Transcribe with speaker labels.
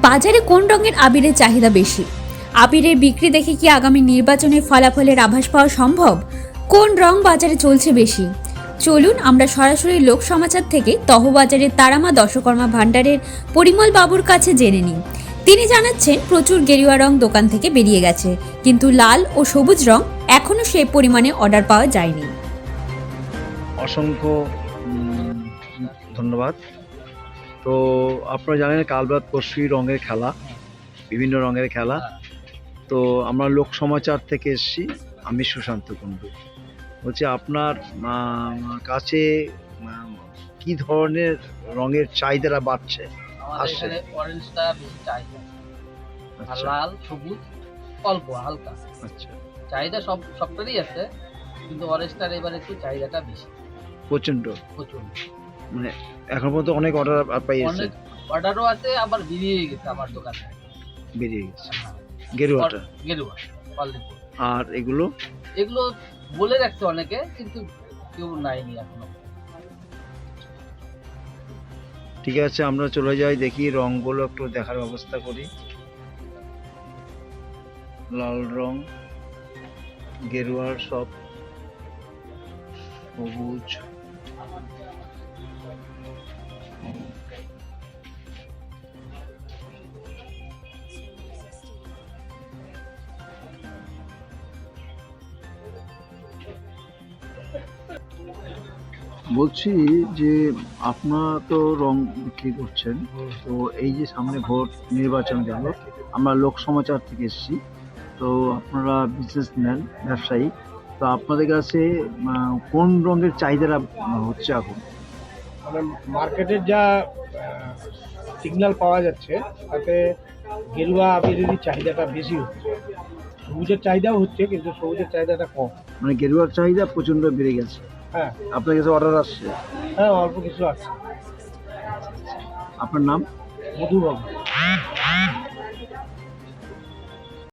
Speaker 1: বাজারে কোন রঙের আবিরের চাহিদা বেশি? আবিরের বিক্রি দেখে কি আগামী নির্বাচনের ফলাফলের আভাস পাওয়া সম্ভব? কোন রং বাজারে চলছে বেশি? চলুন আমরা সরাসরি লোক সমাচার থেকে তহবাজারের তারামা দশকর্মা ভাণ্ডারের পরিমল বাবুর কাছে জেনে নিই। তিনি জানাচ্ছেন প্রচুর গেরুয়া রং দোকান থেকে বেরিয়ে গেছে, কিন্তু লাল ও সবুজ রং এখনো সেই পরিমাণে অর্ডার পাওয়া যায়নি।
Speaker 2: অসংখ্য ধন্যবাদ। তো আপনারা জানেন কাল বাদ পরশুই রঙের খেলা, বিভিন্ন রঙের খেলা। তো আমরা লোক সমাচার থেকে এসেছি, আমি সুশান্ত কুণ্ডু বলছি। আপনার কাছে কি ধরনের রঙের চাহিদাটা বাড়ছে?
Speaker 3: আসছে অরেঞ্জটা বেশি চাহিদা, আর লাল সবুজ অল্প হালকা।
Speaker 2: আচ্ছা,
Speaker 3: চাহিদা সবটারই আছে, কিন্তু অরেঞ্জটার এবারে একটু চাহিদাটা বেশি,
Speaker 2: প্রচণ্ড। মানে এখন পর্যন্ত অনেক অর্ডার পাইয়েছে?
Speaker 3: অনেক অর্ডারও আছে, আবার বেরিয়ে গেছে আমার দোকানে,
Speaker 2: বেরিয়ে গেছে গেরুয়াটা।
Speaker 3: গেরুয়া অলরেডি।
Speaker 2: আর এগুলো
Speaker 3: বলে রাখছে অনেকে, কিন্তু কেউ নাইনি এখনো।
Speaker 2: ঠিক আছে, আমরা চলে যাই, দেখি রংগুলো একটু দেখার ব্যবস্থা করি। লাল রং, গেরুয়ার সব, সবুজ, বলছি যে আপনারা তো রং বিক্রি করছেন, তো এই যে সামনে ভোট নির্বাচন গেল, আমরা লোক সমাচার থেকে এসেছি, তো আপনারা বিজনেসম্যান, ব্যবসায়ী, তো আপনাদের কাছে কোন রঙের চাহিদাটা হচ্ছে এখন?
Speaker 4: মানে মার্কেটের যা সিগন্যাল পাওয়া যাচ্ছে তাতে গেরুয়া আবিরেরই চাহিদাটা বেশি হচ্ছে। সবুজের চাহিদাও হচ্ছে, কিন্তু সবুজের চাহিদাটা কম।
Speaker 2: মানে গেরুয়ার চাহিদা প্রচণ্ড বেড়ে গেছে।
Speaker 4: হ্যাঁ
Speaker 2: আপনার কাছে অর্ডার আসছে?
Speaker 4: হ্যাঁ, অল্প কিছু আছে।
Speaker 2: আপনার নাম?
Speaker 4: মধুবাবু।